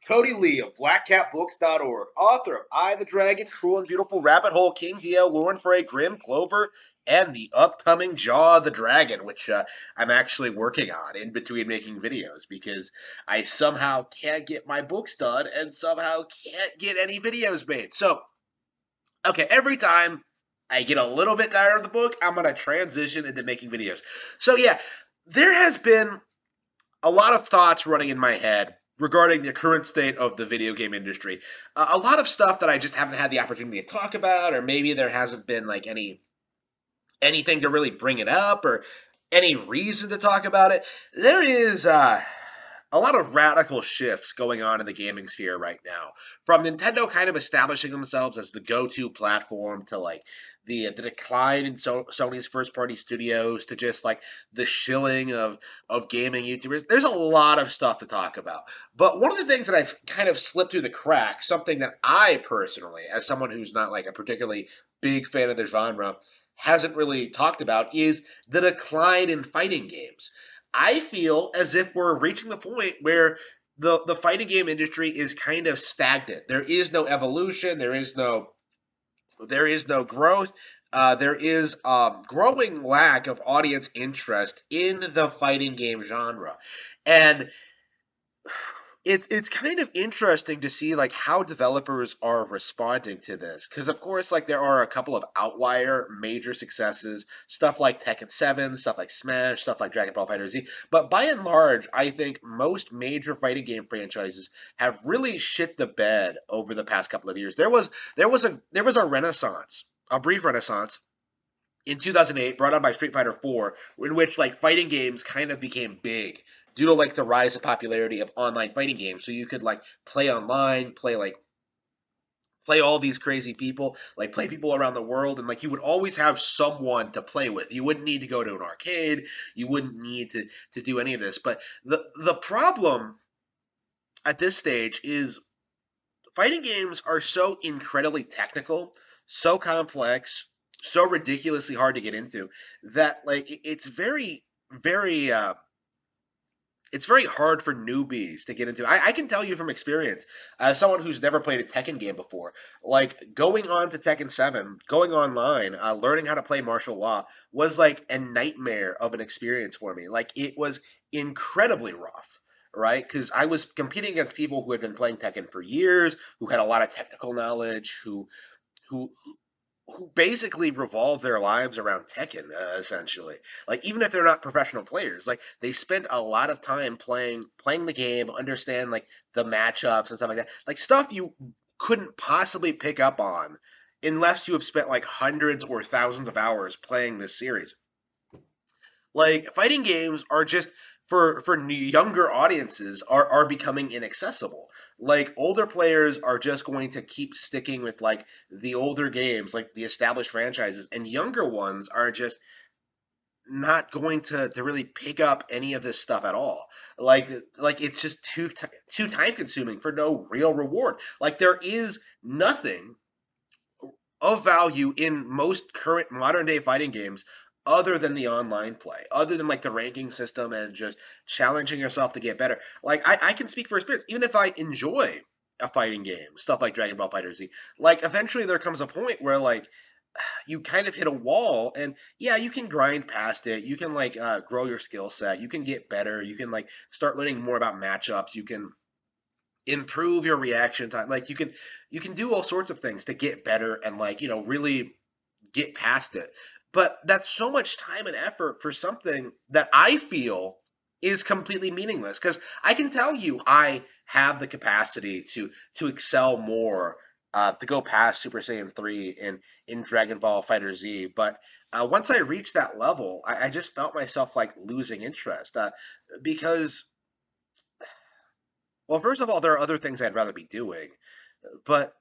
Cody Lee of BlackCatBooks.org, author of I the Dragon, Cruel and Beautiful, Rabbit Hole, King DL, Lauren Frey, Grim, Clover, and the upcoming Jaw of the Dragon, which I'm actually working on in between making videos because I somehow can't get my books done and somehow can't get any videos made. So, okay, every time I get a little bit tired of the book, I'm going to transition into making videos. So, yeah, there has been a lot of thoughts running in my head regarding the current state of the video game industry. A lot of stuff that I just haven't had the opportunity to talk about, or maybe there hasn't been like anything to really bring it up, or any reason to talk about it. There is a lot of radical shifts going on in the gaming sphere right now. From Nintendo kind of establishing themselves as the go-to platform to like the decline in Sony's first-party studios to just like the shilling of gaming YouTubers. There's a lot of stuff to talk about. But one of the things that I've kind of slipped through the cracks, something that I personally, as someone who's not like a particularly big fan of the genre, hasn't really talked about is the decline in fighting games. I feel as if we're reaching the point where the fighting game industry is kind of stagnant. There is no evolution. There is no growth. There is a growing lack of audience interest in the fighting game genre, and it's kind of interesting to see like how developers are responding to this because of course like there are a couple of outlier major successes, stuff like Tekken 7, stuff like Smash, stuff like Dragon Ball FighterZ, but by and large I think most major fighting game franchises have really shit the bed over the past couple of years. There was a renaissance, a brief renaissance in 2008 brought on by Street Fighter 4 in which like fighting games kind of became big due to like the rise of popularity of online fighting games, so you could like play online, play all these crazy people, like play people around the world, and like you would always have someone to play with. You wouldn't need to go to an arcade, you wouldn't need to do any of this. But the problem at this stage is fighting games are so incredibly technical, so complex, so ridiculously hard to get into that like it's very hard for newbies to get into. I can tell you from experience, as someone who's never played a Tekken game before, like going on to Tekken 7, going online, learning how to play martial law was like a nightmare of an experience for me. Like it was incredibly rough, right? Because I was competing against people who had been playing Tekken for years, who had a lot of technical knowledge, who who basically revolve their lives around Tekken, essentially. Like even if they're not professional players, like they spend a lot of time playing the game, understand like the matchups and stuff like that, like stuff you couldn't possibly pick up on unless you have spent like hundreds or thousands of hours playing this series. Like fighting games are just for younger audiences are becoming inaccessible. Like older players are just going to keep sticking with like the older games, like the established franchises, and younger ones are just not going to really pick up any of this stuff at all. Like it's just too time consuming for no real reward. Like there is nothing of value in most current modern day fighting games other than the online play, other than like the ranking system and just challenging yourself to get better. Like I can speak for experience, even if I enjoy a fighting game, stuff like Dragon Ball FighterZ, like eventually there comes a point where like you kind of hit a wall and yeah, you can grind past it, you can like grow your skill set, you can get better, you can like start learning more about matchups, you can improve your reaction time. Like you can do all sorts of things to get better and like, really get past it. But that's so much time and effort for something that I feel is completely meaningless because I can tell you I have the capacity to excel more, to go past Super Saiyan 3 in Dragon Ball Fighter Z, but once I reached that level, I just felt myself like losing interest, because well, first of all, there are other things I'd rather be doing, but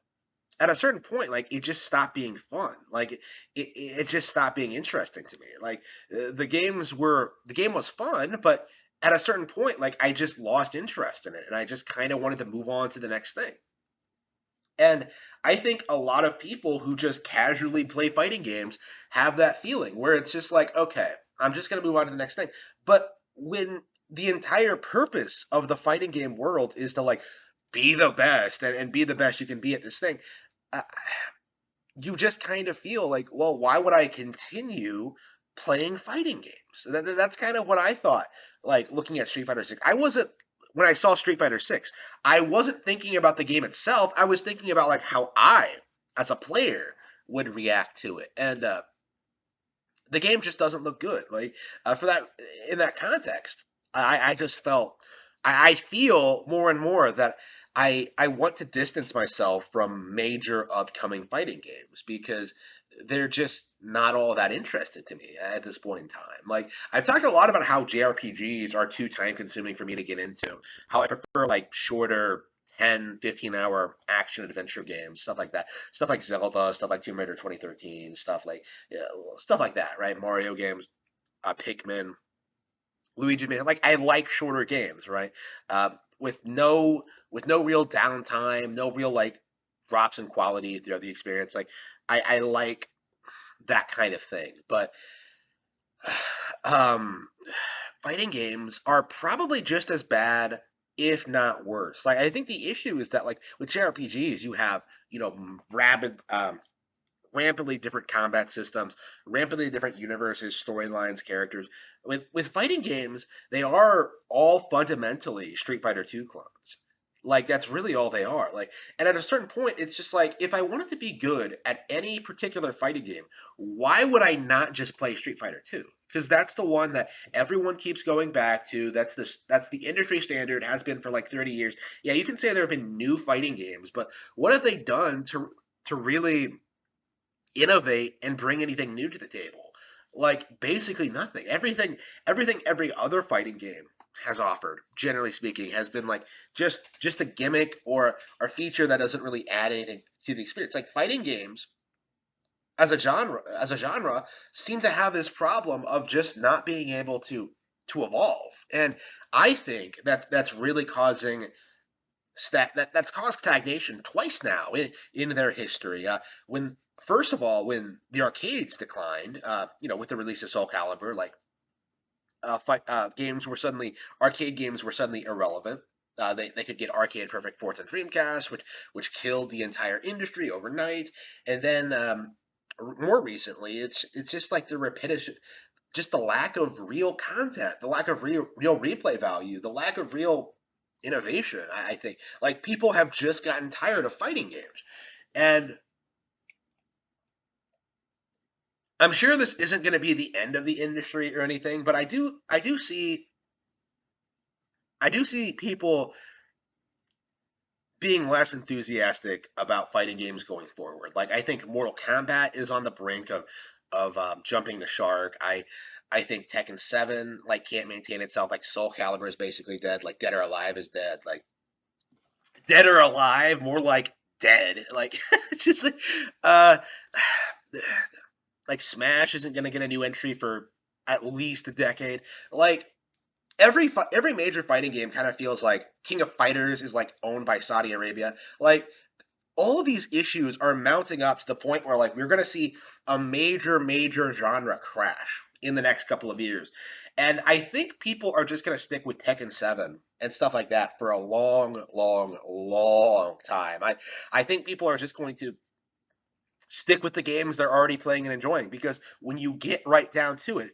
at a certain point, like it just stopped being fun. Like it just stopped being interesting to me. Like the game was fun, but at a certain point, like I just lost interest in it, and I just kind of wanted to move on to the next thing. And I think a lot of people who just casually play fighting games have that feeling where it's just like, okay, I'm just gonna move on to the next thing. But when the entire purpose of the fighting game world is to like be the best and be the best you can be at this thing, uh, you just kind of feel like, well, why would I continue playing fighting games? That's kind of what I thought. Like looking at Street Fighter Six, I wasn't when I saw Street Fighter Six, I wasn't thinking about the game itself. I was thinking about like how I, as a player, would react to it, and the game just doesn't look good. Like for that in that context, I just felt I feel more and more that I want to distance myself from major upcoming fighting games because they're just not all that interested to me at this point in time. Like I've talked a lot about how JRPGs are too time consuming for me to get into. How I prefer like shorter 10, 15-hour action adventure games, stuff like that. Stuff like Zelda, stuff like Tomb Raider 2013, yeah, stuff like that, right? Mario games, Pikmin, Luigi Man. Like I like shorter games, right? With no real downtime, no real like drops in quality throughout the experience. Like I like that kind of thing. But um, fighting games are probably just as bad, if not worse. Like I think the issue is that like with JRPGs, you have rabid rampantly different combat systems, rampantly different universes, storylines, characters. With fighting games, they are all fundamentally Street Fighter 2 clones. Like that's really all they are. Like, and at a certain point, it's just like if I wanted to be good at any particular fighting game, why would I not just play Street Fighter 2? Because that's the one that everyone keeps going back to. That's the industry standard, has been for like 30 years. Yeah, you can say there have been new fighting games, but what have they done to really innovate and bring anything new to the table? Like basically nothing. Everything every other fighting game has offered, generally speaking, has been like just a gimmick or a feature that doesn't really add anything to the experience. Like fighting games as a genre seem to have this problem of just not being able to evolve. And I think that that's really causing that's caused stagnation twice now in their history. When first of all, when the arcades declined, with the release of Soul Calibur, like arcade games were suddenly irrelevant. They could get arcade perfect ports on Dreamcast, which killed the entire industry overnight. And then more recently, it's just like the repetition, just the lack of real content, the lack of real replay value, the lack of real innovation. I think like people have just gotten tired of fighting games, and I'm sure this isn't going to be the end of the industry or anything, but I do see people being less enthusiastic about fighting games going forward. Like I think Mortal Kombat is on the brink of jumping the shark. I think Tekken 7 like can't maintain itself. Like Soul Calibur is basically dead. Like Dead or Alive is dead. Like Dead or Alive, more like dead. Like just uh like Smash isn't gonna get a new entry for at least a decade. Like every major fighting game kind of feels like King of Fighters is like owned by Saudi Arabia. Like all of these issues are mounting up to the point where like we're going to see a major genre crash in the next couple of years. And I think people are just going to stick with Tekken 7 and stuff like that for a long time. I think people are just going to stick with the games they're already playing and enjoying because when you get right down to it,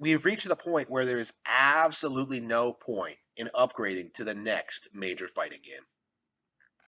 we've reached the point where there is absolutely no point in upgrading to the next major fighting game.